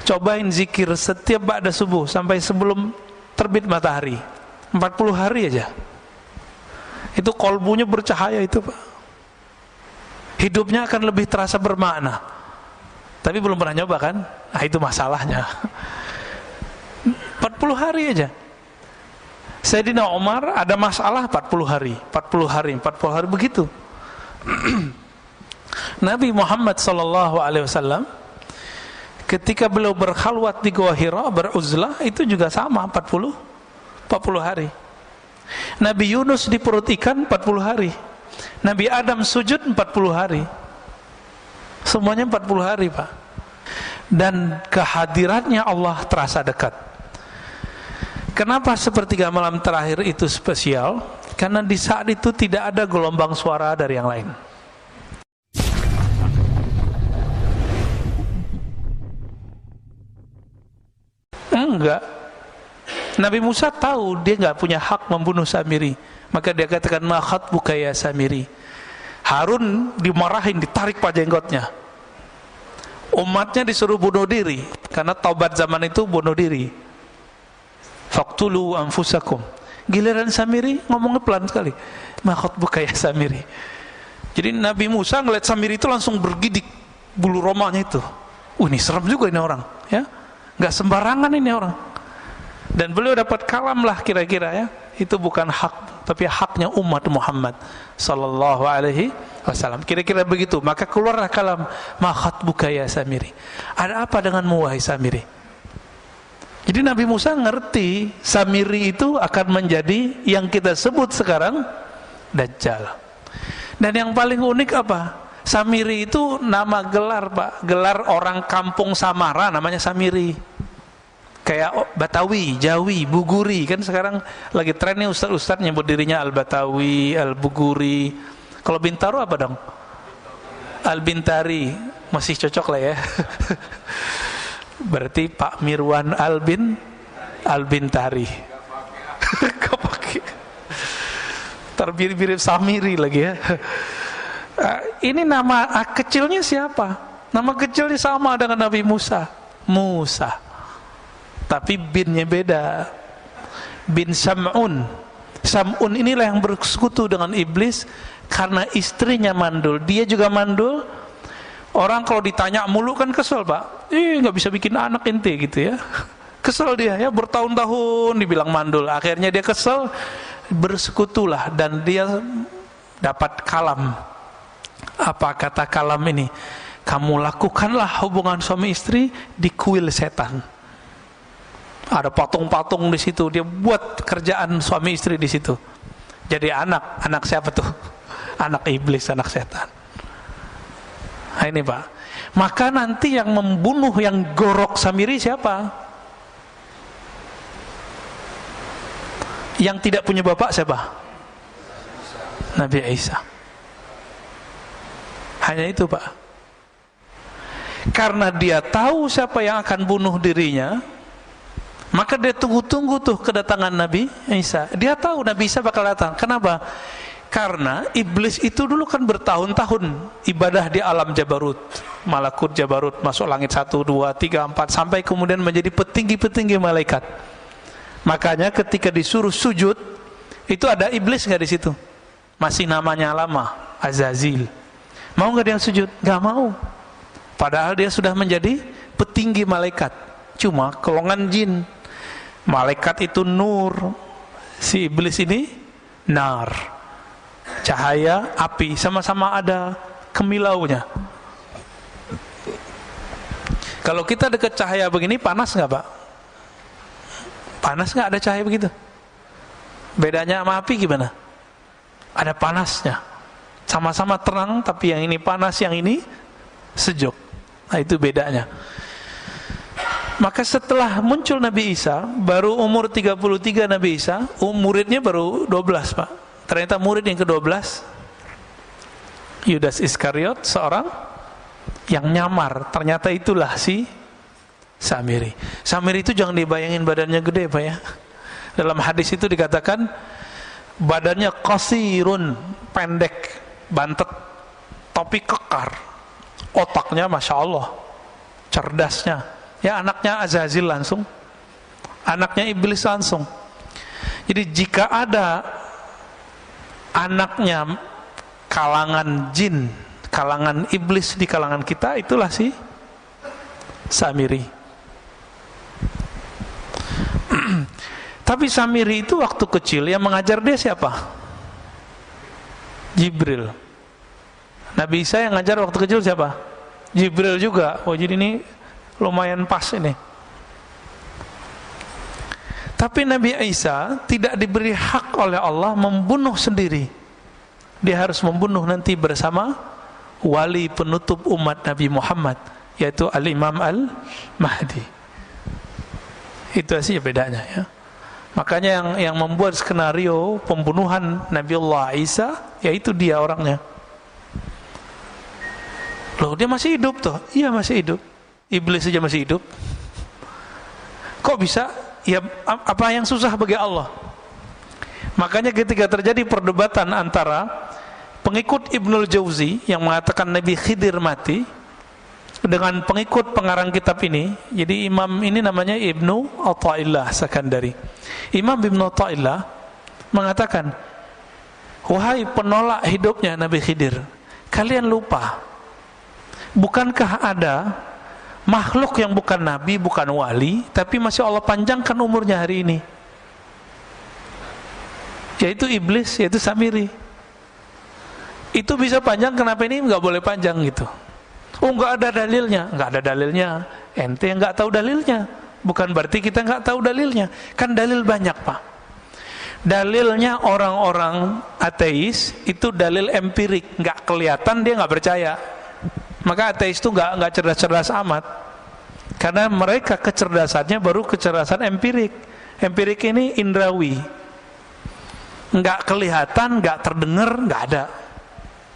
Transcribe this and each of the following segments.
Cobain zikir setiap ba'da subuh sampai sebelum terbit matahari 40 hari aja. Itu kolbunya bercahaya itu Pak. Hidupnya akan lebih terasa bermakna. Tapi belum pernah nyoba kan? Nah itu masalahnya. 40 hari aja. Sayyidina Umar ada masalah 40 hari, 40 hari, 40 hari begitu. Nabi Muhammad sallallahu alaihi wasallam ketika beliau berkhalwat di Gua Hira, beruzlah, itu juga sama 40 hari. Nabi Yunus di perut ikan 40 hari. Nabi Adam sujud 40 hari. Semuanya 40 hari Pak. Dan kehadirannya Allah terasa dekat. Kenapa sepertiga malam terakhir itu spesial? Karena di saat itu tidak ada gelombang suara dari yang lain. Enggak. Nabi Musa tahu dia enggak punya hak membunuh Samiri. Maka dia katakan ma khatbuka ya Samiri. Harun dimarahin, ditarik jenggotnya. Umatnya disuruh bunuh diri karena taubat zaman itu bunuh diri. Faqtulu anfusakum. Giliran Samiri ngomongnya pelan sekali. Ma khatbuka ya Samiri. Jadi Nabi Musa ngeliat Samiri itu langsung bergidik bulu romanya itu. Ini serem juga ini orang, ya. Enggak sembarangan ini orang. Dan beliau dapat kalam lah kira-kira ya. Itu bukan hak, tapi haknya umat Muhammad sallallahu alaihi wasallam. Kira-kira begitu. Maka keluarlah kalam ma khatbuka ya Samiri. Ada apa denganmu wahai Samiri? Jadi Nabi Musa ngerti Samiri itu akan menjadi yang kita sebut sekarang Dajjal. Dan yang paling unik apa? Samiri itu nama gelar Pak. Gelar orang kampung Samara namanya Samiri. Kayak Batawi, Jawi, Buguri. Kan sekarang lagi trennya ustaz-ustaz nyebut dirinya Al-Batawi, Al-Buguri. Kalau Bintaro apa dong? Al-Bintari. Masih cocok lah ya. Berarti Pak Mirwan Al-Bintari. Gak pakai. Terbirip-birip Samiri lagi ya. Ini nama kecilnya siapa? Nama kecilnya sama dengan Nabi Musa. Musa. Tapi binnya beda. Bin Sam'un. Sam'un inilah yang bersekutu dengan iblis karena istrinya mandul. Dia juga mandul. Orang kalau ditanya mulu kan kesel Pak. Nggak bisa bikin anak ente gitu ya. Kesel dia ya, bertahun-tahun dibilang mandul. Akhirnya dia kesel, bersekutulah dan dia dapat kalam. Apa kata kalam ini? Kamu lakukanlah hubungan suami istri di kuil setan. Ada patung-patung di situ. Dia buat kerjaan suami istri di situ. Jadi anak siapa tuh? Anak iblis, anak setan. Nah ini Pak. Maka nanti yang membunuh, yang gorok Samiri siapa? Yang tidak punya bapak siapa? Nabi Isa. Hanya itu Pak. Karena dia tahu siapa yang akan bunuh dirinya, maka dia tunggu-tunggu tuh kedatangan Nabi Isa. Dia tahu Nabi Isa bakal datang. Kenapa? Karena iblis itu dulu kan bertahun-tahun ibadah di alam Jabarut, Malakut Jabarut, masuk langit 1, 2, 3, 4 sampai kemudian menjadi petinggi-petinggi malaikat. Makanya ketika disuruh sujud, itu ada iblis nggak di situ? Masih namanya lama, Azazil. Mau nggak dia sujud? Nggak mau. Padahal dia sudah menjadi petinggi malaikat. Cuma golongan jin. Malaikat itu nur, si iblis ini nar. Cahaya, api, sama-sama ada kemilaunya. Kalau kita dekat cahaya begini, panas nggak Pak? Panas nggak ada cahaya begitu? Bedanya sama api gimana? Ada panasnya. Sama-sama terang, tapi yang ini panas, yang ini sejuk. Nah itu bedanya. Maka setelah muncul Nabi Isa, baru umur 33 Nabi Isa, muridnya baru 12 Pak. Ternyata murid yang ke-12 Yudas Iskariot, seorang yang nyamar. Ternyata itulah si Samiri. Samiri itu jangan dibayangin badannya gede Pak ya. Dalam hadis itu dikatakan badannya qasirun, pendek, bantet, tapi kekar. Otaknya Masya Allah, cerdasnya Ya anaknya Azazil langsung, anaknya iblis langsung. Jadi jika ada anaknya kalangan jin, kalangan iblis di kalangan kita, itulah si Samiri. Tapi Samiri itu waktu kecil yang mengajar dia siapa? Jibril. Nabi Isa yang ngajar waktu kecil siapa? Jibril juga. Oh jadi ini lumayan pas ini. Tapi Nabi Isa tidak diberi hak oleh Allah membunuh sendiri. Dia harus membunuh nanti bersama wali penutup umat Nabi Muhammad, yaitu Al-Imam Al-Mahdi. Itu sih bedanya ya. Makanya yang membuat skenario pembunuhan Nabiullah Isa, yaitu dia orangnya. Loh, dia masih hidup toh? Iya masih hidup. Iblis saja masih hidup. Kok bisa? Ya apa yang susah bagi Allah? Makanya ketika terjadi perdebatan antara pengikut Ibnul Jauzi yang mengatakan Nabi Khidir mati dengan pengikut pengarang kitab ini, jadi imam ini namanya Ibnu Athaillah Sakandari. Imam Ibnu Athaillah mengatakan, wahai penolak hidupnya Nabi Khidir, kalian lupa, bukankah ada makhluk yang bukan nabi, bukan wali, tapi masih Allah panjangkan umurnya hari ini, yaitu iblis, yaitu Samiri. Itu bisa panjang, kenapa ini nggak boleh panjang gitu? Oh nggak ada dalilnya, nggak ada dalilnya. Ente yang nggak tahu dalilnya, bukan berarti kita nggak tahu dalilnya. Kan dalil banyak pak. Dalilnya orang-orang ateis itu dalil empirik, nggak kelihatan dia nggak percaya. Maka ateis itu nggak cerdas-cerdas amat, karena mereka kecerdasannya baru kecerdasan empirik. Empirik ini indrawi, nggak kelihatan, nggak terdengar, nggak ada.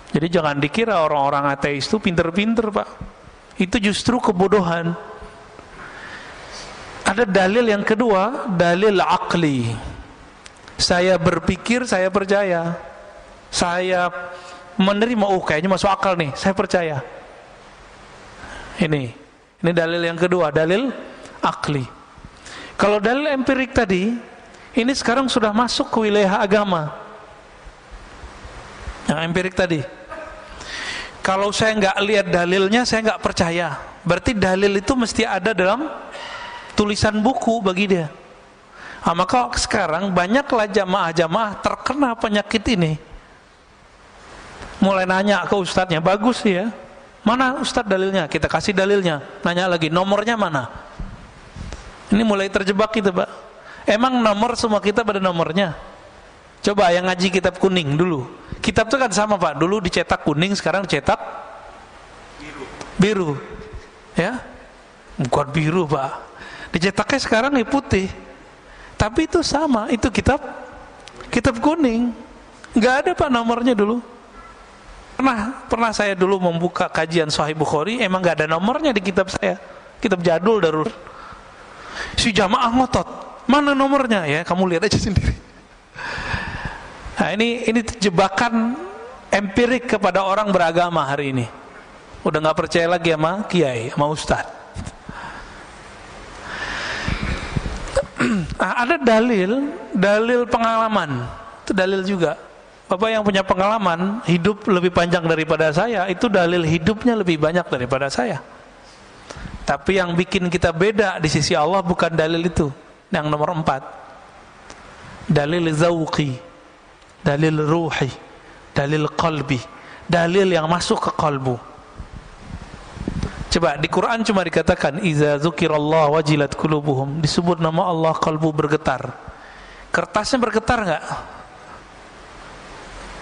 Jadi jangan dikira orang-orang ateis itu pinter-pinter pak. Itu justru kebodohan. Ada dalil yang kedua, dalil akli. Saya berpikir, saya percaya. Saya menerima, oh kayaknya masuk akal nih, saya percaya. Ini dalil yang kedua, dalil akli. Kalau dalil empirik tadi, ini sekarang sudah masuk ke wilayah agama. Yang empirik tadi, kalau saya nggak lihat dalilnya, saya nggak percaya. Berarti dalil itu mesti ada dalam tulisan buku bagi dia. Nah, maka sekarang banyaklah jamaah-jamaah terkena penyakit ini. Mulai nanya ke ustadznya, bagus sih ya, mana ustadz dalilnya? Kita kasih dalilnya. Nanya lagi, nomornya mana? Ini mulai terjebak gitu pak. Emang nomor semua kita pada nomornya? Coba yang ngaji kitab kuning dulu. Kitab itu kan sama pak, dulu dicetak kuning, sekarang dicetak biru. Ya, bukan biru pak. Dicetaknya sekarang putih. Tapi itu sama, itu kitab kuning. Nggak ada pak nomornya dulu. Pernah saya dulu membuka kajian Sahih Bukhari, emang nggak ada nomornya di kitab saya. Kitab jadul darur. Si jamaah ngotot, mana nomornya ya? Kamu lihat aja sendiri. Nah ini jebakan empirik kepada orang beragama hari ini. Udah nggak percaya lagi sama kiai, sama ustadz. Nah, ada dalil pengalaman. Itu dalil juga. Bapak yang punya pengalaman hidup lebih panjang daripada saya, itu dalil hidupnya lebih banyak daripada saya. Tapi yang bikin kita beda di sisi Allah bukan dalil itu. Yang nomor 4, dalil zauqi, dalil ruhi, dalil qalbi, dalil yang masuk ke kalbu. Coba di Quran cuma dikatakan iza dzukirallah wajilat qulubuhum, disebut nama Allah kalbu bergetar. Kertasnya bergetar enggak?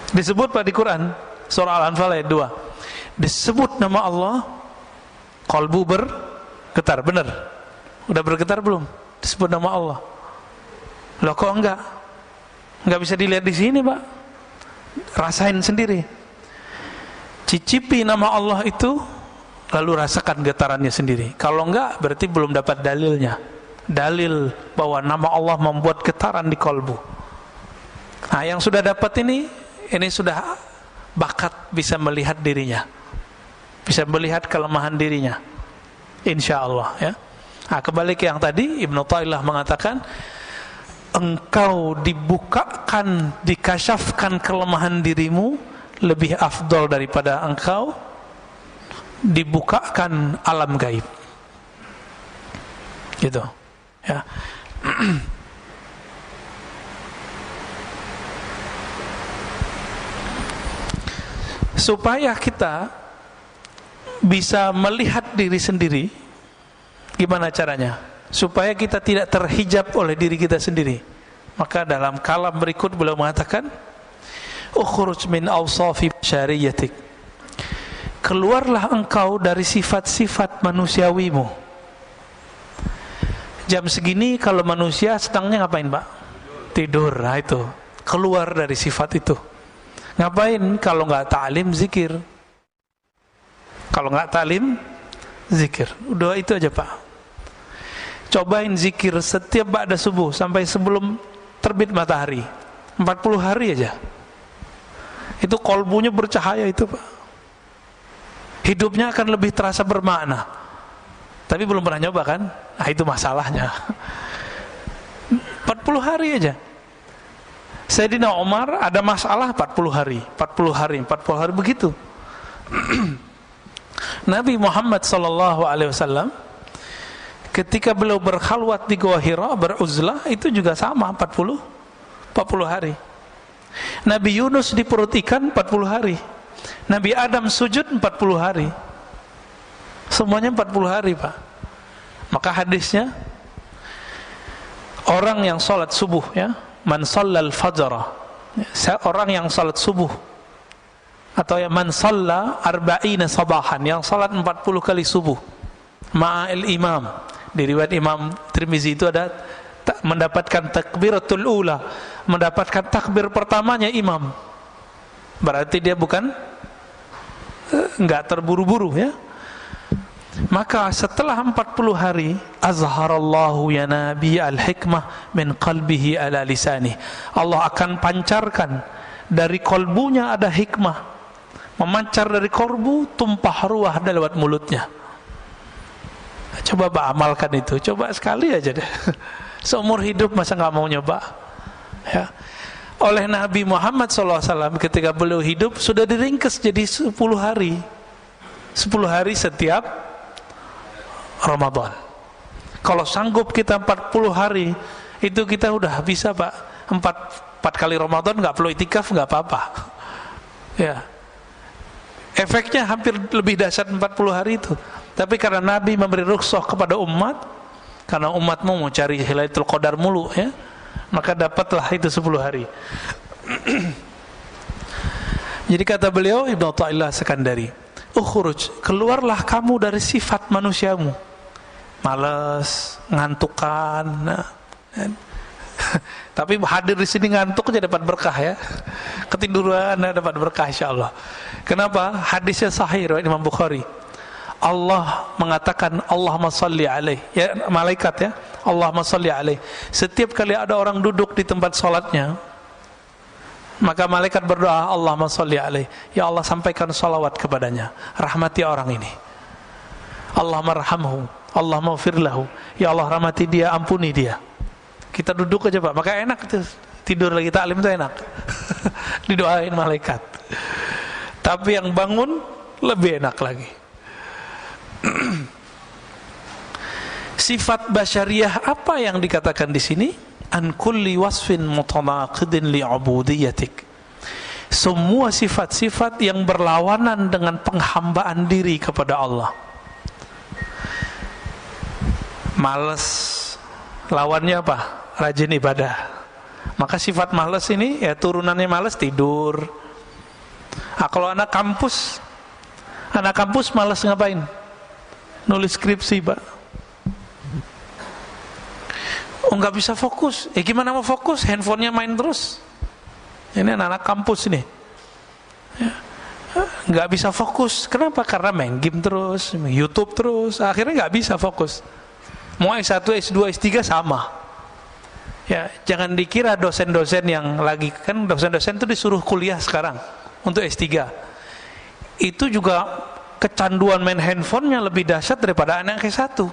Disebut Pak di Quran surah Al-Anfal ayat 2. Disebut nama Allah, kalbu bergetar, benar? Udah bergetar belum? Disebut nama Allah. Loh kok enggak? Enggak bisa dilihat di sini, Pak. Rasain sendiri. Cicipi nama Allah itu, lalu rasakan getarannya sendiri. Kalau enggak, berarti belum dapat dalilnya. Dalil bahwa nama Allah membuat getaran di kalbu. Nah, yang sudah dapat ini sudah bakat bisa melihat dirinya, bisa melihat kelemahan dirinya, insya Allah ya. Nah, kembali ke yang tadi, Ibnu Taillah mengatakan, engkau dibukakan, dikasyafkan kelemahan dirimu lebih afdol daripada engkau dibukakan alam gaib. Gitu. Ya. Supaya kita bisa melihat diri sendiri, gimana caranya? Supaya kita tidak terhijab oleh diri kita sendiri. Maka dalam kalam berikut beliau mengatakan, ukhruj min awsafi syariyatik, keluarlah engkau dari sifat-sifat manusiawimu. Jam segini kalau manusia sedangnya ngapain, Pak? Tidur. Nah itu, keluar dari sifat itu. Ngapain? Kalau nggak ta'lim, zikir. Kalau nggak ta'lim, zikir. Udah itu aja, Pak. Cobain zikir setiap ba'da subuh sampai sebelum terbit matahari, 40 hari aja. Itu kolbunya bercahaya itu, Pak. Hidupnya akan lebih terasa bermakna. Tapi belum pernah nyoba kan? Nah itu masalahnya. 40 hari aja. Sayyidina Umar ada masalah 40 hari begitu. Nabi Muhammad SAW ketika beliau berkhalwat di Gua Hira, beruzlah, itu juga sama 40 hari. Nabi Yunus di perut ikan 40 hari. Nabi Adam sujud 40 hari. Semuanya 40 hari, Pak. Maka hadisnya, orang yang salat subuh, ya, man shallal fajra, orang yang salat subuh, atau ya man shalla arba'ina sabahan, yang salat 40 kali subuh ma'al imam. Di riwayat Imam Tirmizi itu ada mendapatkan takbiratul ula, mendapatkan takbir pertamanya imam. Berarti dia bukan enggak terburu-buru, ya. Maka setelah 40 hari, azharallahu ya nabi al-hikmah min qalbihi ala lisani. Allah akan pancarkan dari kolbunya ada hikmah, memancar dari kolbu, tumpah ruah lewat mulutnya. Coba Pak amalkan itu, coba sekali aja deh. Seumur hidup masa nggak mau nyoba, ya. Oleh Nabi Muhammad SAW ketika beliau hidup sudah diringkes jadi 10 hari 10 hari setiap Ramadan. Kalau sanggup kita 40 hari, itu kita udah bisa, Pak. 4 kali Ramadan nggak perlu itikaf, nggak apa-apa, ya. Efeknya hampir lebih dahsyat 40 hari itu. Tapi karena Nabi memberi rukhsah kepada umat, karena umatmu mau cari Lailatul Qadar mulu, ya, maka dapatlah itu 10 hari. Jadi kata beliau, Ibnu Taillah Sekandari, ukhruj, keluarlah kamu dari sifat manusiamu, malas, ngantukan. Nah, tapi hadir di sini ngantuk aja dapat berkah, ya. Ketiduran dapat berkah insyaallah. Kenapa? Hadisnya sahih riwayat Imam Bukhari. Allah mengatakan Allahumma shalli alaih, ya, malaikat, ya, Allahumma shalli alaih. Setiap kali ada orang duduk di tempat salatnya, maka malaikat berdoa, Allahumma shalli alaih, ya Allah sampaikan salawat kepadanya, rahmati orang ini. Allahumma arhamhu, Allahumma ighfir lahu, ya Allah rahmati dia, ampuni dia. Kita duduk aja, Pak, maka enak tuh. Tidur lagi taklim itu enak. Didoain malaikat. Tapi yang bangun lebih enak lagi. Sifat basyariyah apa yang dikatakan di sini? An kulli wasfin mutanaqidin li'ubudiyatik. Semua sifat-sifat yang berlawanan dengan penghambaan diri kepada Allah. Malas, lawannya apa? Rajin ibadah. Maka sifat malas ini, ya, turunannya malas, tidur. Nah, kalau anak kampus malas ngapain? Nulis skripsi, Pak. Oh, nggak bisa fokus. Gimana mau fokus? Handphonenya main terus. Ini anak-anak kampus ini, ya, nggak bisa fokus. Kenapa? Karena main game terus, YouTube terus. Akhirnya nggak bisa fokus. Mau S1, S2, S3 sama. Ya, jangan dikira dosen-dosen yang lagi, kan dosen-dosen itu disuruh kuliah sekarang untuk S3. Itu juga kecanduan main handphonenya lebih dahsyat daripada anak S1.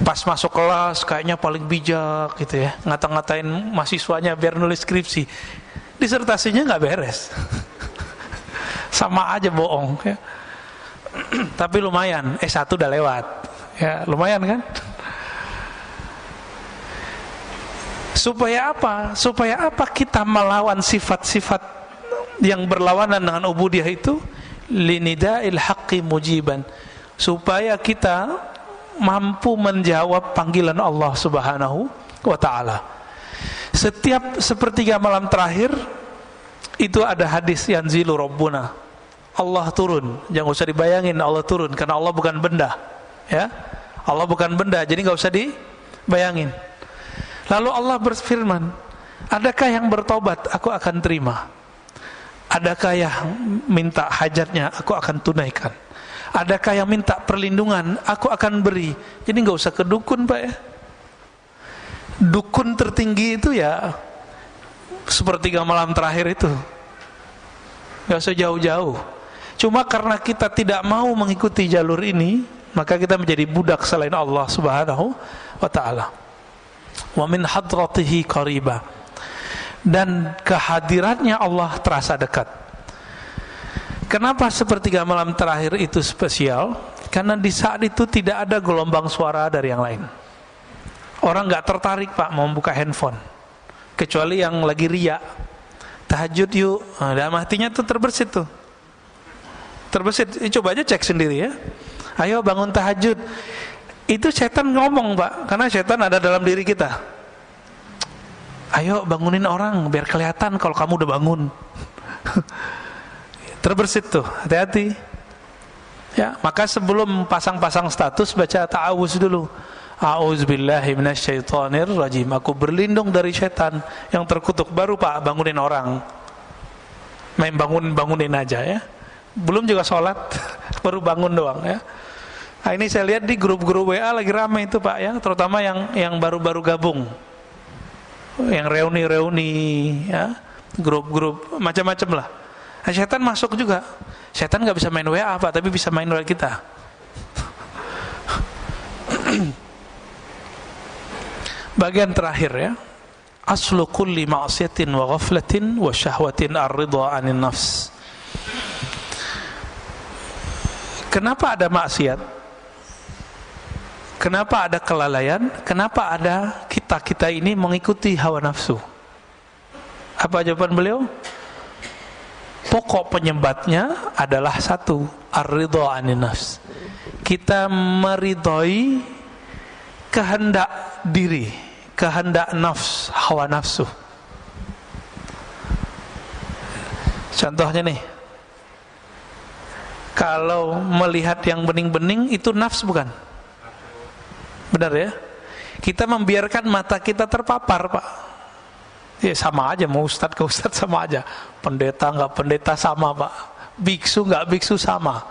Pas masuk kelas kayaknya paling bijak gitu ya, ngata-ngatain mahasiswanya biar nulis skripsi, disertasinya nggak beres. Sama aja bohong ya. Tapi lumayan, S1 udah lewat ya, lumayan kan. Supaya apa? Supaya apa kita melawan sifat-sifat yang berlawanan dengan ubudiyah itu? Linida'il haqqi mujiban, supaya kita mampu menjawab panggilan Allah Subhanahu wa ta'ala. Setiap sepertiga malam terakhir itu ada hadis yanzilu rabbuna, Allah turun. Jangan usah dibayangin Allah turun, karena Allah bukan benda ya. Allah bukan benda, jadi nggak usah dibayangin. Lalu Allah berfirman, adakah yang bertobat, aku akan terima. Adakah yang minta hajatnya, aku akan tunaikan. Adakah yang minta perlindungan, aku akan beri. Jadi nggak usah ke dukun Pak ya. Dukun tertinggi itu ya sepertiga malam terakhir itu, nggak usah jauh-jauh. Cuma karena kita tidak mau mengikuti jalur ini, maka kita menjadi budak selain Allah Subhanahu wa ta'ala. Wa min hadratihi qariba, dan kehadirannya Allah terasa dekat. Kenapa sepertiga malam terakhir itu spesial? Karena di saat itu tidak ada gelombang suara dari yang lain. Orang nggak tertarik Pak mau buka handphone, kecuali yang lagi riya. Tahajud yuk, nah, dalam hatinya tuh terbersit tuh. Terbersit, coba aja cek sendiri ya. Ayo bangun tahajud. Itu setan ngomong Pak, karena setan ada dalam diri kita. Ayo bangunin orang biar kelihatan kalau kamu udah bangun. Terbersit tuh, hati-hati. Ya, maka sebelum pasang-pasang status baca ta'awuz dulu. A'udzubillahi minasyaitonirrajim. Aku berlindung dari setan yang terkutuk. Baru Pak bangunin orang. Main bangunin aja ya. Belum juga sholat, baru bangun doang ya. Nah, ini saya lihat di grup-grup WA lagi ramai itu Pak ya, terutama yang baru-baru gabung, yang reuni-reuni ya, grup-grup macam-macam lah. Nah, setan masuk juga. Setan nggak bisa main WA Pak, tapi bisa main WA kita. Bagian terakhir ya, aslu kulli ma'siyatin wa ghaflatin wa syahwatin ar-ridha 'anil nafs. Kenapa ada maksiat? Kenapa ada kelalaian? Kenapa ada kita ini mengikuti hawa nafsu? Apa jawaban beliau? Pokok penyebabnya adalah satu, ar-ridha 'anil nafs. Kita meridhoi kehendak diri, kehendak nafs, hawa nafsu. Contohnya nih, kalau melihat yang bening-bening itu nafs bukan? Benar ya? Kita membiarkan mata kita terpapar Pak. Ya sama aja, mau ustadz ke ustadz sama aja, pendeta nggak pendeta sama Pak, biksu nggak biksu sama,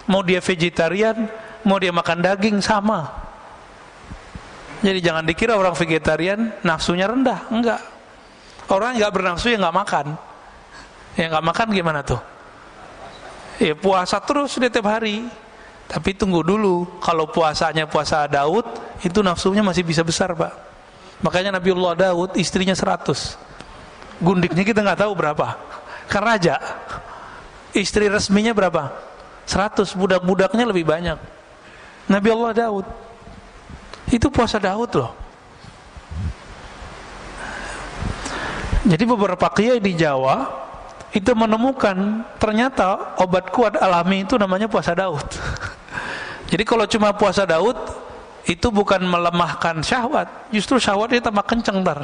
mau dia vegetarian, mau dia makan daging sama. Jadi jangan dikira orang vegetarian nafsunya rendah, enggak. Orang nggak bernafsu ya nggak makan. Yang nggak makan gimana tuh? Ya puasa terus setiap hari. Tapi tunggu dulu, kalau puasanya puasa Daud, itu nafsunya masih bisa besar Pak. Makanya Nabiullah Daud istrinya 100, gundiknya kita nggak tahu berapa. Kan raja, istri resminya berapa? 100, budak-budaknya lebih banyak. Nabiullah Daud, itu puasa Daud loh. Jadi beberapa kiai di Jawa itu menemukan ternyata obat kuat alami itu namanya puasa Daud. Jadi kalau cuma puasa Daud itu bukan melemahkan syahwat, justru syahwatnya tambah kenceng ntar.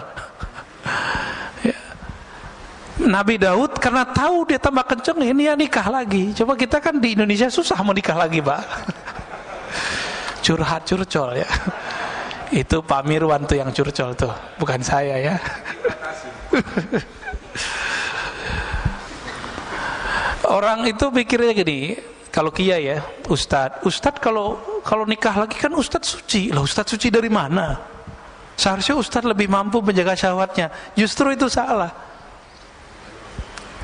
Ya. Nabi Daud karena tahu dia tambah kenceng, ini ya nikah lagi. Coba kita kan di Indonesia susah mau nikah lagi Pak. Curhat curcol ya. Itu Pak Mirwan tuh yang curcol tuh, bukan saya ya. Orang itu pikirnya gini, kalau kiai ya, ustadz kalau nikah lagi kan ustadz suci. Lah ustadz suci dari mana? Seharusnya ustadz lebih mampu menjaga syahwatnya. Justru itu salah.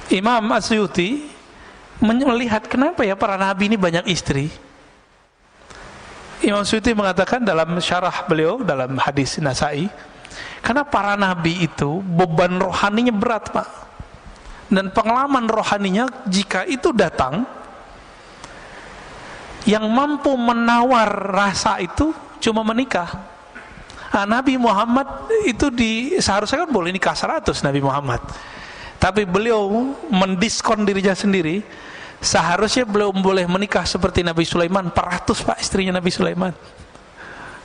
Imam Asyuti melihat kenapa ya para nabi ini banyak istri. Imam Suyuti mengatakan dalam syarah beliau dalam hadis Nasa'i, karena para nabi itu beban rohaninya berat, Pak. Dan pengalaman rohaninya jika itu datang, yang mampu menawar rasa itu cuma menikah. Nah, Nabi Muhammad itu seharusnya kan boleh nikah 100 Nabi Muhammad. Tapi beliau mendiskon dirinya sendiri. Seharusnya beliau boleh menikah seperti Nabi Sulaiman 400, Pak, istrinya Nabi Sulaiman.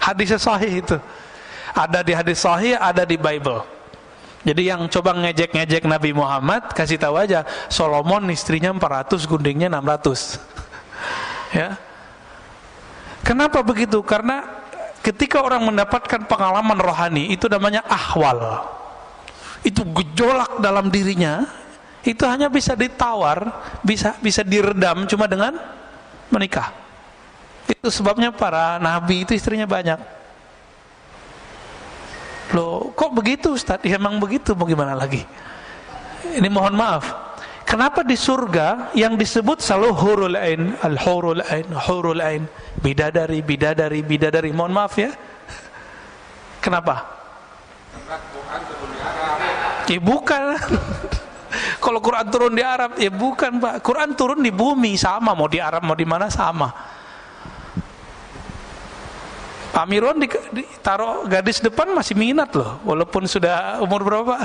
Hadisnya sahih itu. Ada di hadis sahih, ada di Bible. Jadi yang coba ngejek-ngejek Nabi Muhammad, kasih tahu aja, Solomon istrinya 400, gundingnya 600. Ya. Kenapa begitu? Karena ketika orang mendapatkan pengalaman rohani, itu namanya ahwal. Itu gejolak dalam dirinya. Itu hanya bisa ditawar, bisa diredam cuma dengan menikah. Itu sebabnya para nabi itu istrinya banyak. Loh, kok begitu Ustaz? Ya, emang begitu, mau gimana lagi? Ini mohon maaf. Kenapa di surga yang disebut selalu hurul ain, al-hurul ain, hurul ain, bidadari, bidadari, bidadari. Mohon maaf ya. Kenapa? Ya bukan. Kalau Quran turun di Arab, ya bukan, Pak. Quran turun di bumi, sama, mau di Arab mau di mana sama. Pak Mirwan ditaruh gadis depan masih minat loh, walaupun sudah umur berapa?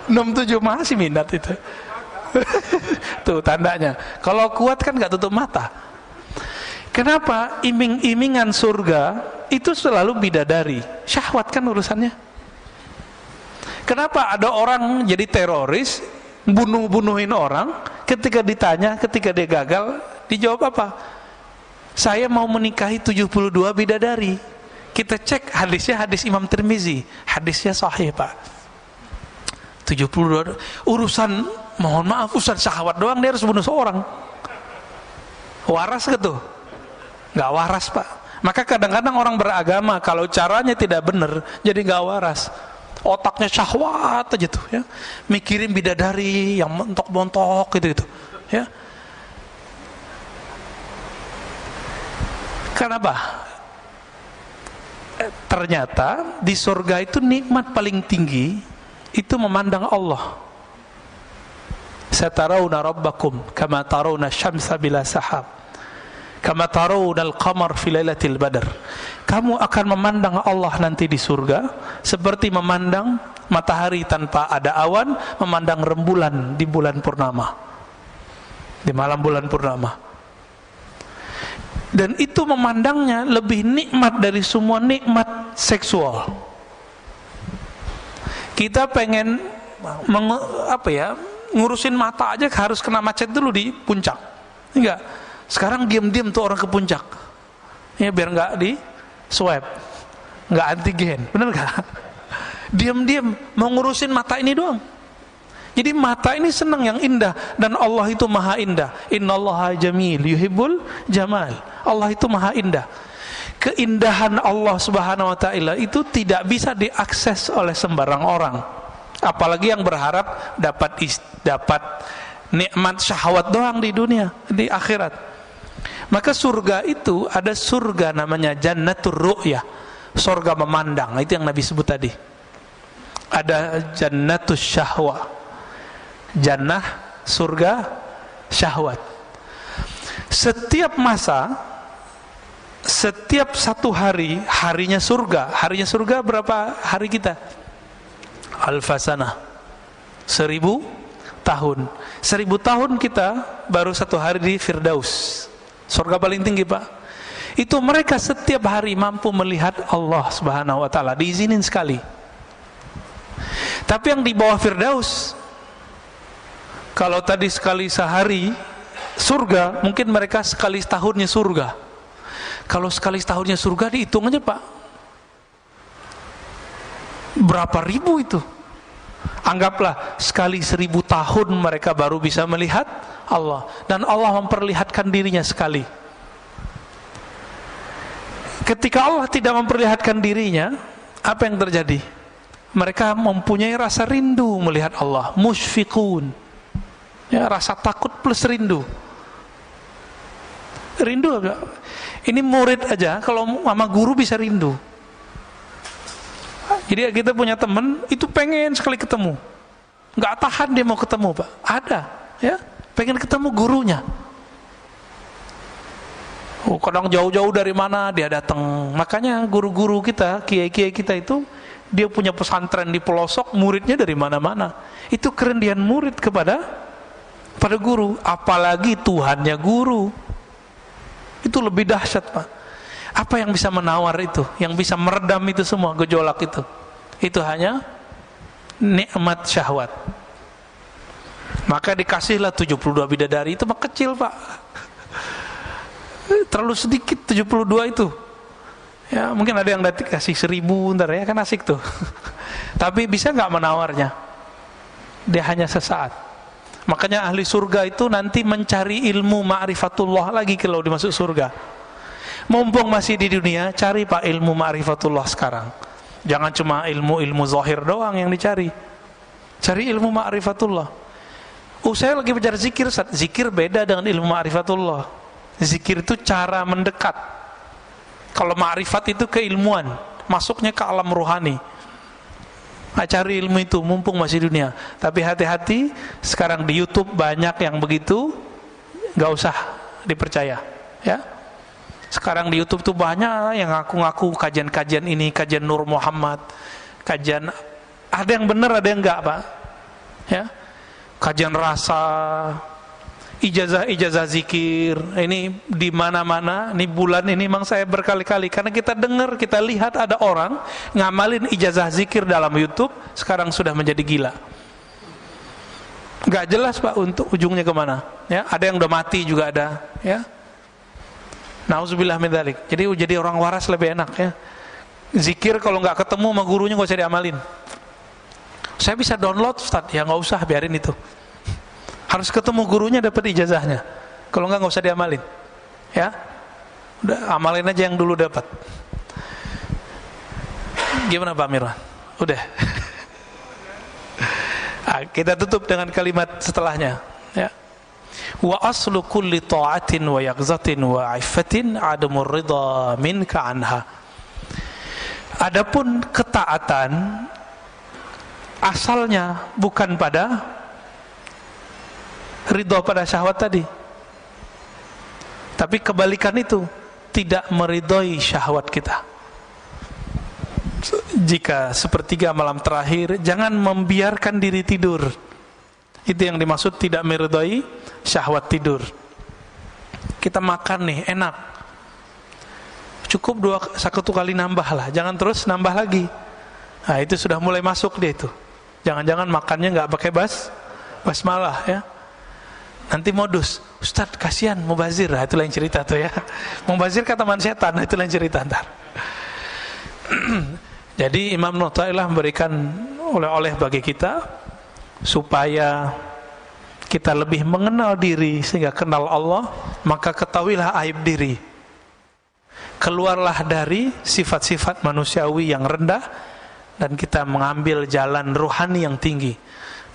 67 masih minat itu. Tuh tandanya. Kalau kuat kan nggak tutup mata. Kenapa? Iming-imingan surga itu selalu bidadari. Syahwat kan urusannya. Kenapa ada orang jadi teroris, bunuhin orang, ketika ditanya, ketika dia gagal, dijawab apa? Saya mau menikahi 72 bidadari. Kita cek hadisnya, hadis Imam Tirmizi, hadisnya sahih, Pak. 72 urusan, mohon maaf, urusan syahwat doang dia harus bunuh seorang. Waras gitu? Nggak waras, Pak. Maka kadang-kadang orang beragama kalau caranya tidak benar, jadi nggak waras. Otaknya syahwat aja tuh, ya. Mikirin bidadari yang montok-montok gitu, ya. Kenapa? Ternyata di surga itu nikmat paling tinggi itu memandang Allah. Satarawna rabbakum kama tarawna syamsa bila sahab, kama tarawna al-qamar fi lailatul badr. Kamu akan memandang Allah nanti di surga seperti memandang matahari tanpa ada awan, memandang rembulan di bulan purnama, di malam bulan purnama. Dan itu memandangnya lebih nikmat dari semua nikmat seksual. Kita pengen ngurusin mata aja harus kena macet dulu di puncak. Enggak. Sekarang diam-diam tuh orang ke puncak. Ya biar enggak di swab. Enggak antigen. Benar enggak? Diam-diam mau ngurusin mata ini doang. Jadi mata ini senang yang indah, dan Allah itu maha indah. Innallaha jamil yuhibbul jamal. Allah itu maha indah. Keindahan Allah Subhanahu wa taala itu tidak bisa diakses oleh sembarang orang. Apalagi yang berharap dapat nikmat syahwat doang di dunia, di akhirat. Maka surga itu ada surga namanya jannatur ru'yah, surga memandang. Itu yang Nabi sebut tadi. Ada jannatus syahwa, jannah surga syahwat. Setiap masa, setiap satu hari, harinya surga berapa hari kita? Alfasanah, 1000 tahun. 1000 tahun kita baru satu hari di Firdaus, surga paling tinggi, Pak. Itu mereka setiap hari mampu melihat Allah Subhanahu wa taala, diizinin sekali. Tapi yang di bawah Firdaus, kalau tadi sekali sehari surga, mungkin mereka sekali setahunnya surga. Kalau sekali setahunnya surga dihitung aja, Pak, berapa ribu itu. Anggaplah sekali 1000 tahun mereka baru bisa melihat Allah, dan Allah memperlihatkan dirinya sekali. Ketika Allah tidak memperlihatkan dirinya, apa yang terjadi? Mereka mempunyai rasa rindu melihat Allah, musyfiqun, ya, rasa takut plus rindu. Rindu apa? Ini murid aja kalau sama guru bisa rindu. Jadi kita punya teman itu pengen sekali ketemu, nggak tahan dia mau ketemu Pak. Ada, ya, pengen ketemu gurunya. Oh, kadang jauh-jauh dari mana dia datang. Makanya guru-guru kita, kiai-kiai kita itu dia punya pesantren di pelosok, muridnya dari mana-mana. Itu kerendian murid pada guru, apalagi Tuhannya guru. Itu lebih dahsyat Pak. Apa yang bisa menawar itu, yang bisa meredam itu semua gejolak itu? Itu hanya nikmat syahwat. Maka dikasihlah 72 bidadari, itu mah kecil Pak. Terlalu sedikit 72 itu. Ya mungkin ada yang dikasih 1000 ntar ya, kan asik tuh. Tapi bisa nggak menawarnya? Dia hanya sesaat. Makanya ahli surga itu nanti mencari ilmu ma'rifatullah lagi kalau dimasuk surga. Mumpung masih di dunia, cari Pak ilmu ma'rifatullah sekarang. Jangan cuma ilmu zahir doang yang dicari. Cari ilmu ma'rifatullah. Saya lagi belajar zikir, zikir beda dengan ilmu ma'rifatullah. Zikir itu cara mendekat. Kalau ma'rifat itu keilmuan, masuknya ke alam rohani. Cari ilmu itu mumpung masih dunia. Tapi hati-hati, sekarang di YouTube banyak yang begitu, nggak usah dipercaya, ya. Sekarang di YouTube tuh banyak yang ngaku-ngaku kajian-kajian ini, kajian Nur Muhammad, kajian, ada yang benar ada yang enggak Pak, ya. Kajian rasa, ijazah zikir, ini di mana-mana. Ini bulan ini memang saya berkali-kali karena kita dengar, kita lihat ada orang ngamalin ijazah zikir dalam YouTube sekarang sudah menjadi gila. Nggak jelas Pak untuk ujungnya kemana. Ya, ada yang udah mati juga ada. Ya, nauzubillah min dzalik. Jadi orang waras lebih enak ya. Zikir kalau nggak ketemu sama gurunya nggak usah diamalin. Saya bisa download Ustaz, ya nggak usah, biarin itu. Harus ketemu gurunya dapat ijazahnya. Kalau nggak usah diamalin. Ya. Udah amalin aja yang dulu dapat. Gimana Pak Mirwan? Udah. Kita tutup dengan kalimat setelahnya, ya. Wa aslu kulli ta'atin wa yaqzatin wa 'iffatin 'adamur ridha minka anha. Adapun ketaatan asalnya bukan pada ridho pada syahwat tadi, tapi kebalikan itu, tidak meridhoi syahwat kita. Jika sepertiga malam terakhir, jangan membiarkan diri tidur. Itu yang dimaksud tidak meridhoi syahwat tidur. Kita makan nih enak, cukup 1 kali nambah lah, jangan terus nambah lagi. Nah itu sudah mulai masuk dia itu. Jangan-jangan makannya nggak pakai basmalah ya. Nanti modus, Ustaz kasihan mubazir, nah, itu lain cerita tuh ya. Mubazir kan teman setan, itu lain cerita ntar. Jadi Imam Nu'ta'ilah memberikan oleh-oleh bagi kita supaya kita lebih mengenal diri, sehingga kenal Allah, maka ketahuilah aib diri. Keluarlah dari sifat-sifat manusiawi yang rendah dan kita mengambil jalan ruhani yang tinggi.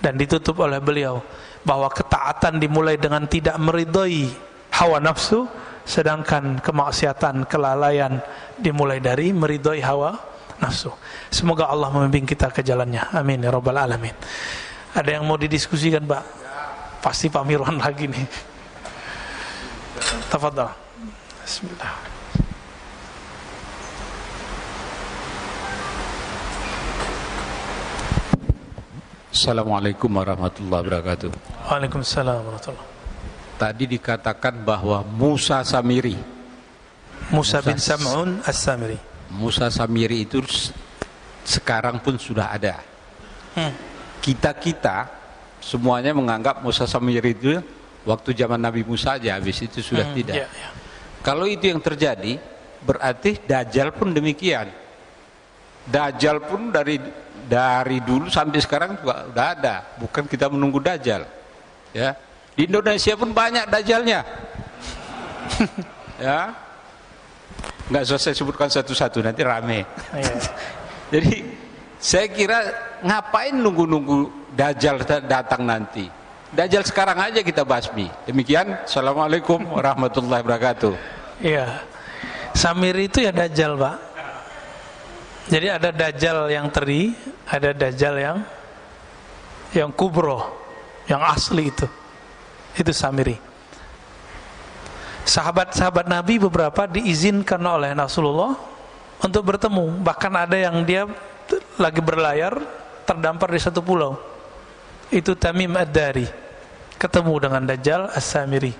Dan ditutup oleh beliau bahwa ketaatan dimulai dengan tidak meridhoi hawa nafsu, sedangkan kemaksiatan, kelalaian dimulai dari meridhoi hawa nafsu. Semoga Allah membimbing kita ke jalannya. Amin ya rabbal alamin. Ada yang mau didiskusikan Pak? Pasti Pak Mirwan lagi nih. Tafadhal. Bismillah. Assalamualaikum warahmatullahi wabarakatuh. Waalaikumsalam warahmatullahi. Tadi dikatakan bahwa Musa Samiri, Musa bin Sam'un As-Samiri. Musa Samiri itu sekarang pun sudah ada. Kita semuanya menganggap Musa Samiri itu waktu zaman Nabi Musa aja, habis itu sudah tidak. Kalau itu yang terjadi, berarti Dajjal pun demikian. Dajjal pun dari dulu sampai sekarang juga udah ada, bukan kita menunggu Dajjal. Ya, di Indonesia pun banyak Dajjalnya. Ya, nggak usah saya sebutkan satu-satu, nanti rame. Jadi saya kira ngapain nunggu-nunggu Dajjal datang nanti? Dajjal sekarang aja kita basmi. Demikian, assalamualaikum warahmatullahi wabarakatuh. Iya, Samiri itu ya Dajjal, Pak. Jadi ada Dajjal yang teri, ada Dajjal yang kubro, yang asli itu Samiri. Sahabat-sahabat Nabi beberapa diizinkan oleh Rasulullah untuk bertemu. Bahkan ada yang dia lagi berlayar terdampar di satu pulau. Itu Tamim Ad-Dari, ketemu dengan Dajjal As-Samiri.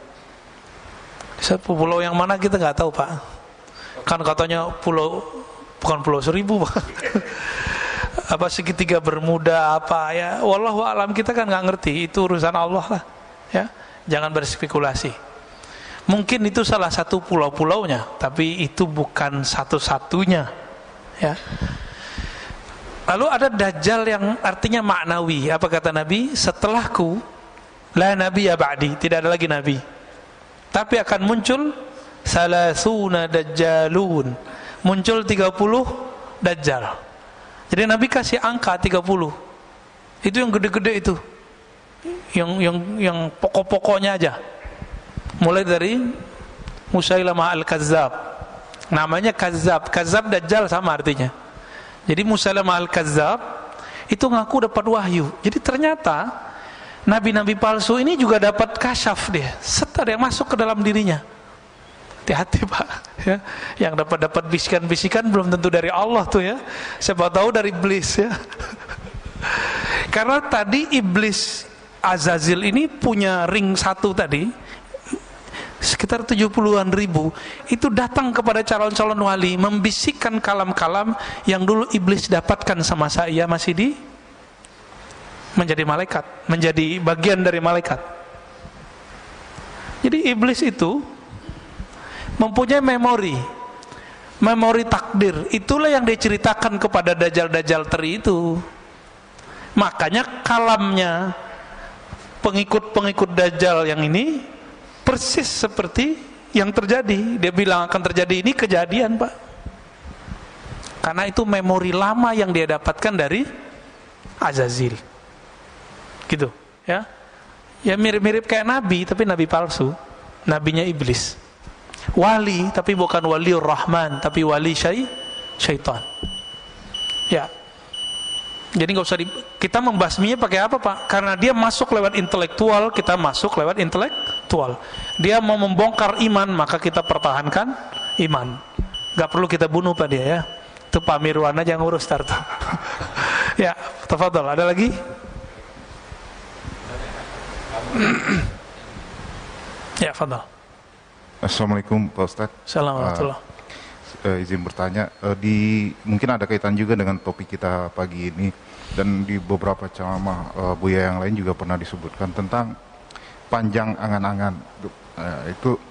Di satu pulau yang mana kita nggak tahu, Pak. Kan katanya pulau, bukan pulau Seribu, Pak. Apa segitiga Bermuda apa ya, wallahu alam, kita kan nggak ngerti, itu urusan Allah lah ya, jangan berspekulasi. Mungkin itu salah satu pulau-pulaunya, tapi itu bukan satu-satunya ya. Lalu ada Dajjal yang artinya maknawi. Apa kata Nabi? Setelahku la nabiyya ba'di, tidak ada lagi nabi, tapi akan muncul salasuna dajjalun, muncul 30 Dajjal. Jadi Nabi kasih angka 30. Itu yang gede-gede itu. Yang pokok-pokoknya aja. Mulai dari Musailamah Al-Kazzab. Namanya Kazzab. Kazzab Dajjal sama artinya. Jadi Musailamah Al-Kazzab itu ngaku dapat wahyu. Jadi ternyata nabi-nabi palsu ini juga dapat kasyaf dia. Ada yang masuk ke dalam dirinya. Hati-hati, Pak ya. Yang dapat bisikan-bisikan belum tentu dari Allah tuh ya. Siapa tahu dari iblis ya. Karena tadi iblis Azazil ini punya ring satu tadi, sekitar 70-an ribu, itu datang kepada calon-calon wali membisikkan kalam-kalam yang dulu iblis dapatkan sama saya masih menjadi malaikat, menjadi bagian dari malaikat. Jadi iblis itu mempunyai memori takdir. Itulah yang diceritakan kepada Dajjal-Dajjal teri itu. Makanya kalamnya pengikut-pengikut Dajjal yang ini persis seperti yang terjadi. Dia bilang akan terjadi ini, kejadian, Pak. Karena itu memori lama yang dia dapatkan dari Azazil. Gitu ya. Ya mirip-mirip kayak nabi, tapi nabi palsu. Nabinya iblis. Wali, tapi bukan waliur rahman, tapi wali syaitan. Ya. Jadi nggak usah kita membasminya pakai apa, Pak? Karena dia masuk lewat intelektual, kita masuk lewat intelektual. Dia mau membongkar iman, maka kita pertahankan iman. Nggak perlu kita bunuh, Pak, dia ya. Itu Pak Mirwan aja yang ngurus start. Ya, tafadhol. Ada lagi? Ya, fadhol. Assalamualaikum Pak Ustadz. Assalamualaikum. Izin bertanya, mungkin ada kaitan juga dengan topik kita pagi ini, dan di beberapa ceramah Buya yang lain juga pernah disebutkan tentang panjang angan-angan. Itu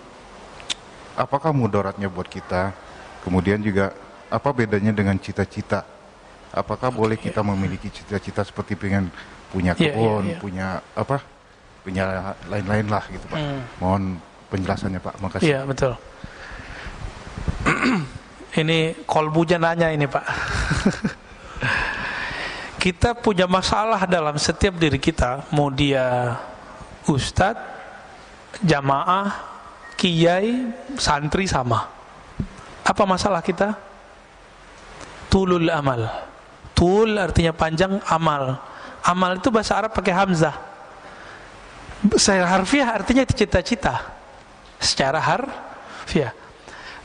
apakah mudaratnya buat kita? Kemudian juga apa bedanya dengan cita-cita? Apakah boleh kita memiliki cita-cita seperti pengen punya kebun, punya apa? Punya lain-lain lah gitu, Pak. Mohon penjelasannya, Pak. Makasih. Iya, betul. Ini kolbunya nanya ini, Pak. Kita punya masalah dalam setiap diri kita, mau dia ustadz, jamaah, kiai, santri sama. Apa masalah kita? Tulul amal. Tul artinya panjang, amal. Amal itu bahasa Arab pakai hamzah. Secara harfiah artinya cita-cita. Secara harfiah.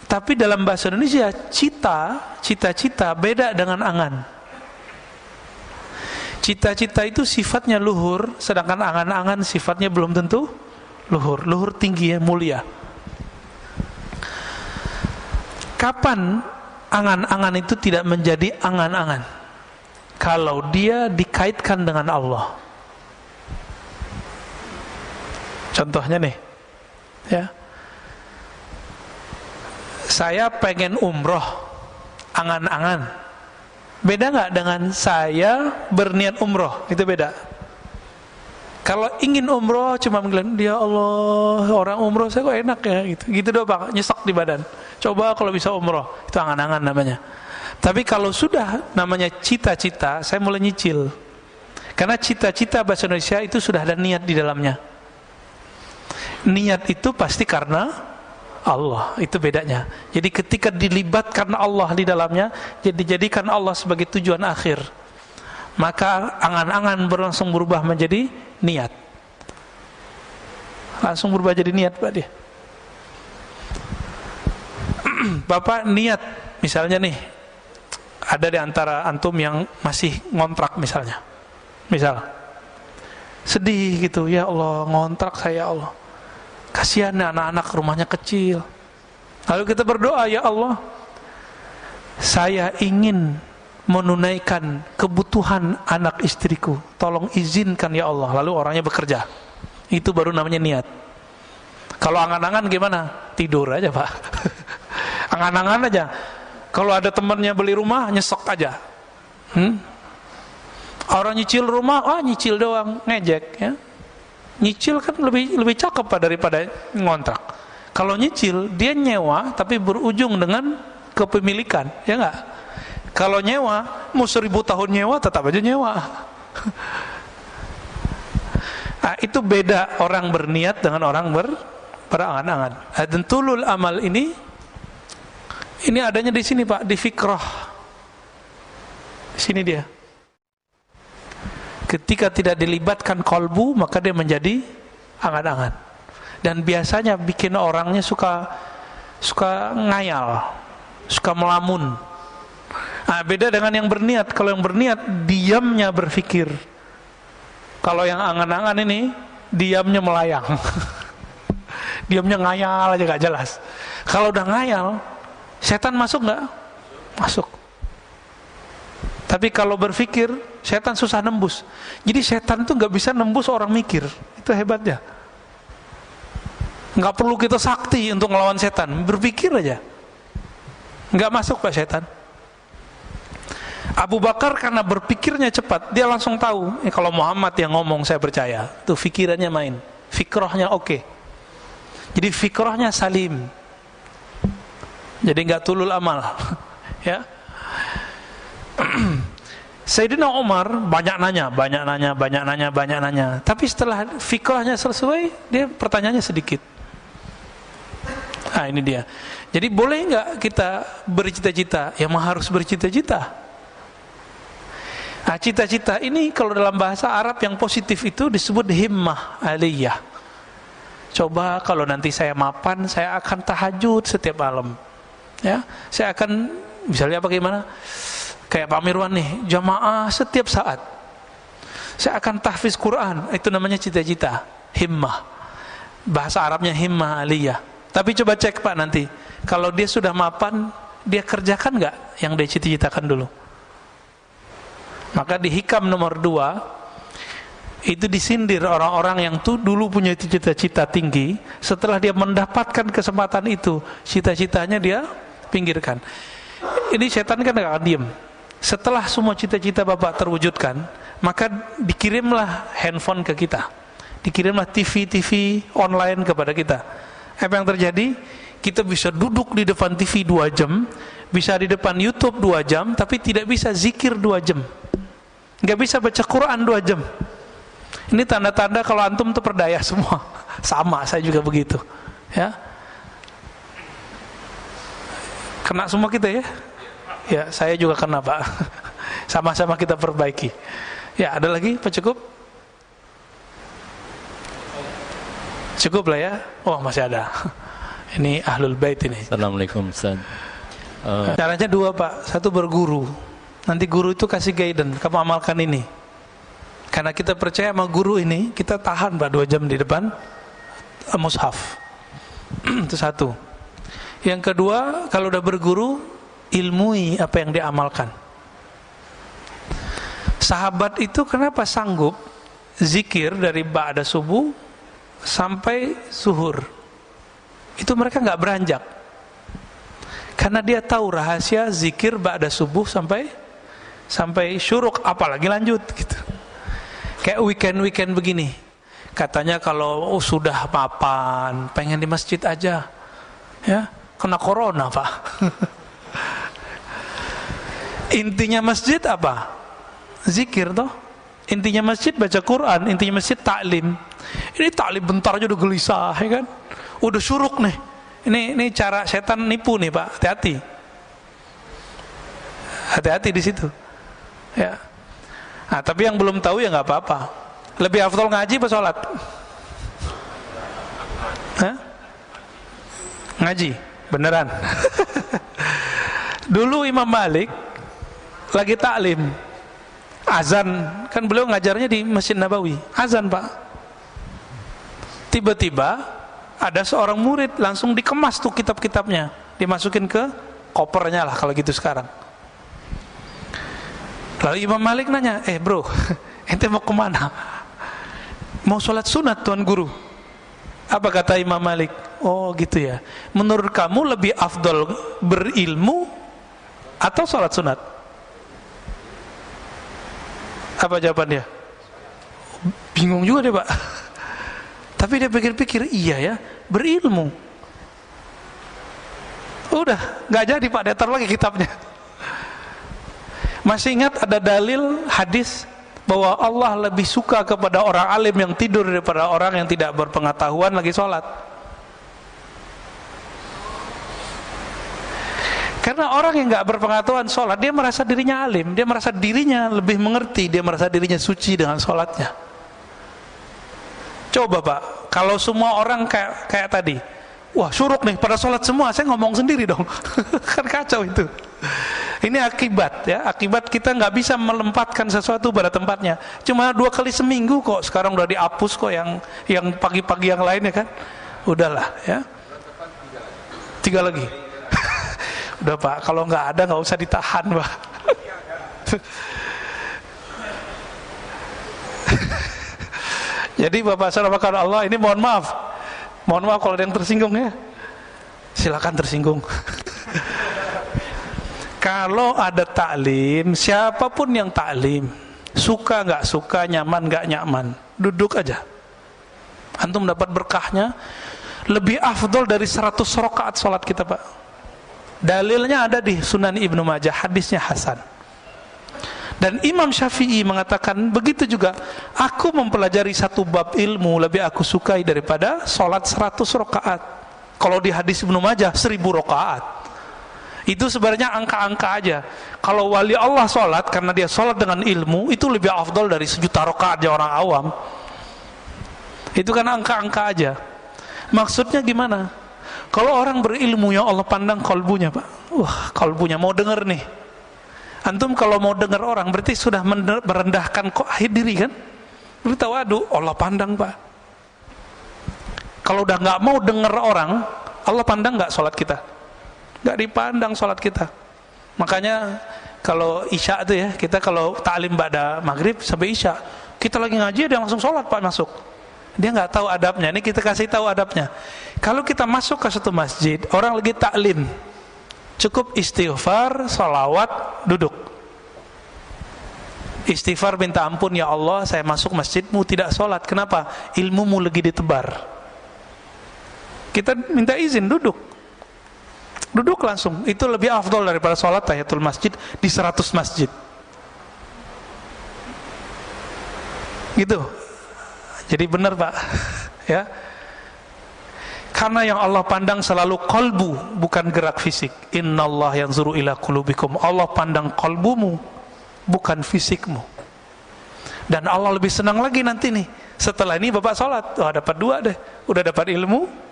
Tapi dalam bahasa Indonesia cita-cita beda dengan angan. Cita-cita itu sifatnya luhur, sedangkan angan-angan sifatnya belum tentu luhur. Luhur tinggi ya, mulia. Kapan angan-angan itu tidak menjadi angan-angan? Kalau dia dikaitkan dengan Allah. Contohnya nih, ya. Saya pengen umroh, angan-angan. Beda nggak dengan saya berniat umroh? Itu beda. Kalau ingin umroh cuma bilang, ya Allah, orang umroh saya kok enak ya, gitu doang, Pak, nyesek di badan. Coba kalau bisa umroh, itu angan-angan namanya. Tapi kalau sudah namanya cita-cita, saya mulai nyicil. Karena cita-cita bahasa Indonesia itu sudah ada niat di dalamnya. Niat itu pasti karena Allah, itu bedanya. Jadi ketika dilibatkan Allah di dalamnya, jadi jadikan Allah sebagai tujuan akhir, maka angan-angan langsung berubah menjadi niat. Langsung berubah jadi niat, Pak dia. Bapak niat, misalnya nih, ada di antara antum yang masih ngontrak misalnya. Misal sedih gitu, ya Allah ngontrak saya, ya Allah kasihan anak-anak rumahnya kecil. Lalu kita berdoa, ya Allah saya ingin menunaikan kebutuhan anak istriku, tolong izinkan ya Allah. Lalu orangnya bekerja, itu baru namanya niat. Kalau angan-angan gimana? Tidur aja Pak. Angan-angan aja. Kalau ada temannya beli rumah, nyesek aja. Orang nyicil rumah, nyicil doang, ngejek ya. Nyicil kan lebih cakep Pak daripada ngontrak. Kalau nyicil dia nyewa tapi berujung dengan kepemilikan, ya enggak? Kalau nyewa, mau 1000 tahun nyewa tetap aja nyewa. Nah, itu beda orang berniat dengan orang berangan-angan. Dan tulul amal ini adanya di sini Pak, di fikrah. Sini dia. Ketika tidak dilibatkan kolbu, maka dia menjadi angan-angan. Dan biasanya bikin orangnya suka ngayal, suka melamun. Nah, beda dengan yang berniat. Kalau yang berniat, diamnya berpikir. Kalau yang angan-angan ini, diamnya melayang. Diamnya ngayal aja gak jelas. Kalau udah ngayal, setan masuk gak? Masuk. Tapi kalau berpikir, setan susah nembus. Jadi setan itu gak bisa nembus orang mikir. Itu hebatnya. Gak perlu kita sakti untuk melawan setan, berpikir aja. Gak masuk Pak setan. Abu Bakar karena berpikirnya cepat, dia langsung tahu, kalau Muhammad yang ngomong saya percaya. Tuh fikirannya main, fikrahnya oke. Jadi fikrahnya salim. Jadi gak tulul amal. Ya. Sayyidina Umar banyak nanya. Tapi setelah fikrahnya selesai, dia pertanyaannya sedikit. Nah ini dia. Jadi boleh nggak kita bercita-cita? Ya harus bercita-cita. Nah cita-cita ini kalau dalam bahasa Arab yang positif itu disebut himmah aliyah. Coba kalau nanti saya mapan, saya akan tahajud setiap malam. Ya, saya akan misalnya bagaimana? Kayak Pak Mirwan nih, jamaah setiap saat. Saya akan tahfiz Quran, itu namanya cita-cita, himmah. Bahasa Arabnya himmah aliyah. Tapi coba cek Pak nanti, kalau dia sudah mapan, dia kerjakan nggak yang dia cita-citakan dulu? Maka di hikam nomor 2, itu disindir orang-orang yang tuh dulu punya cita-cita tinggi, setelah dia mendapatkan kesempatan itu, cita-citanya dia pinggirkan. Ini setan kan gak akan diem. Setelah semua cita-cita Bapak terwujudkan, maka dikirimlah handphone ke kita, dikirimlah TV online kepada kita. Apa yang terjadi? Kita bisa duduk di depan TV 2 jam, bisa di depan YouTube 2 jam, tapi tidak bisa zikir 2 jam, nggak bisa baca Quran 2 jam. Ini tanda-tanda kalau antum tuh perdaya semua. Sama, saya juga begitu. Ya, kena semua kita ya. Ya, saya juga kena Pak. Sama-sama kita perbaiki. Ya, ada lagi Pak, cukup? Cukup lah ya. Oh, masih ada. Ini Ahlul Bait ini. Assalamualaikum Ustaz. Caranya 2 Pak. 1 berguru. Nanti guru itu kasih guidance, kamu amalkan ini. Karena kita percaya sama guru ini, kita tahan Pak 2 jam di depan mushaf. Itu 1. Yang kedua, kalau udah berguru, ilmui apa yang diamalkan. Sahabat itu kenapa sanggup zikir dari ba'da subuh sampai zuhur? Itu mereka nggak beranjak, karena dia tahu rahasia zikir ba'da subuh sampai syuruk, apalagi lanjut gitu. Kayak weekend begini, katanya kalau sudah mapan pengen di masjid aja, ya kena corona Pak. Intinya masjid apa? Zikir toh. Intinya masjid baca Quran, intinya masjid taklim. Ini taklim bentar aja udah gelisah, ya kan? Udah syuruk nih. Ini cara setan nipu nih Pak, hati-hati. Hati-hati di situ. Ya. Nah, tapi yang belum tahu ya nggak apa-apa. Lebih afdal ngaji apa sholat? Hah? Ngaji, beneran. Dulu Imam Malik lagi taklim, azan, kan beliau ngajarnya di Masjid Nabawi, azan Pak. Tiba-tiba ada seorang murid langsung dikemas tuh kitab-kitabnya, dimasukin ke kopernya lah kalau gitu sekarang. Lalu Imam Malik nanya, bro, ente mau kemana? Mau sholat sunat Tuan Guru. Apa kata Imam Malik? Oh gitu ya. Menurut kamu lebih afdol berilmu atau sholat sunat? Apa jawabannya? Bingung juga deh Pak. Tapi dia pikir-pikir, iya ya, berilmu. Udah, nggak jadi Pak, dia taruh lagi kitabnya. Masih ingat ada dalil hadis bahwa Allah lebih suka kepada orang alim yang tidur daripada orang yang tidak berpengetahuan lagi sholat. Karena orang yang nggak berpengetahuan sholat, dia merasa dirinya alim, dia merasa dirinya lebih mengerti, dia merasa dirinya suci dengan sholatnya. Coba Pak, kalau semua orang kayak tadi, wah syuruk nih pada sholat semua, saya ngomong sendiri dong. Kan kacau itu. Ini akibat ya, akibat kita nggak bisa melempatkan sesuatu pada tempatnya. Cuma 2 kali seminggu kok, sekarang udah dihapus kok yang pagi-pagi yang lainnya kan. Udahlah ya. 3 lagi. Udah Pak, kalau nggak ada nggak usah ditahan Pak. Jadi Bapak saudara Allah, ini mohon maaf kalau ada yang tersinggung ya, silakan tersinggung. Kalau ada taklim, siapapun yang taklim, suka nggak suka, nyaman nggak nyaman, duduk aja. Antum dapat berkahnya lebih afdol dari 100 rakaat sholat kita Pak. Dalilnya ada di Sunan Ibnu Majah, hadisnya hasan. Dan Imam Syafi'i mengatakan begitu juga, aku mempelajari 1 bab ilmu lebih aku sukai daripada sholat 100 rakaat. Kalau di hadis Ibnu Majah 1000 rakaat. Itu sebenarnya angka-angka aja. Kalau wali Allah sholat karena dia sholat dengan ilmu, itu lebih afdal dari 1.000.000 rakaat ya orang awam. Itu kan angka-angka aja. Maksudnya gimana? Kalau orang berilmu ya Allah pandang kalbunya Pak. Wah, kalbunya mau denger nih. Antum kalau mau dengar orang berarti sudah merendahkan diri kan? Berarti waduh, Allah pandang Pak. Kalau udah nggak mau dengar orang, Allah pandang nggak sholat kita? Nggak dipandang sholat kita. Makanya kalau isya itu ya, kita kalau taklim ba'da maghrib sampai isya, kita lagi ngaji dia langsung sholat Pak masuk. Dia nggak tahu adabnya. Ini kita kasih tahu adabnya. Kalau kita masuk ke satu masjid, orang lagi taklim, cukup istighfar, salawat, duduk. Istighfar minta ampun, ya Allah saya masuk masjidmu tidak sholat. Kenapa? Ilmumu lagi ditebar. Kita minta izin duduk. Duduk langsung. Itu lebih afdol daripada sholat tahiyatul masjid di 100 masjid. Gitu. Jadi benar Pak. Ya. Karena yang Allah pandang selalu kolbu, bukan gerak fisik. Innallaha yanzuru ila qulubikum. Allah pandang kolbumu, bukan fisikmu. Dan Allah lebih senang lagi nanti nih, setelah ini Bapak sholat, dapat 2 deh. Udah dapat ilmu,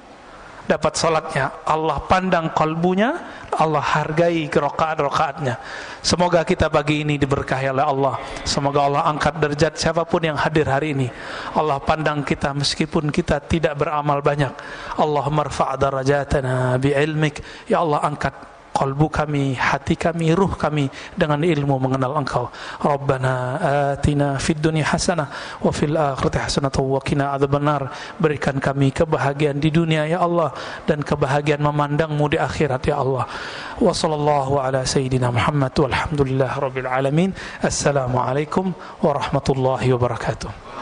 dapat sholatnya. Allah pandang kolbunya, Allah hargai rakaat-rakaatnya. Semoga kita pagi ini diberkahi oleh Allah. Semoga Allah angkat derajat siapapun yang hadir hari ini. Allah pandang kita meskipun kita tidak beramal banyak. Allahumma rfa' darajatana bi'ilmik. Ya Allah angkat qalbu kami, hati kami, ruh kami dengan ilmu mengenal Engkau. Rabbana atina fid dunya hasanah wa fil akhirati hasanah wa qina adzabannar. Berikan kami kebahagiaan di dunia ya Allah dan kebahagiaan memandang-Mu di akhirat ya Allah. Wa sallallahu ala sayyidina Muhammad walhamdulillahirabbil alamin. Assalamualaikum warahmatullahi wabarakatuh.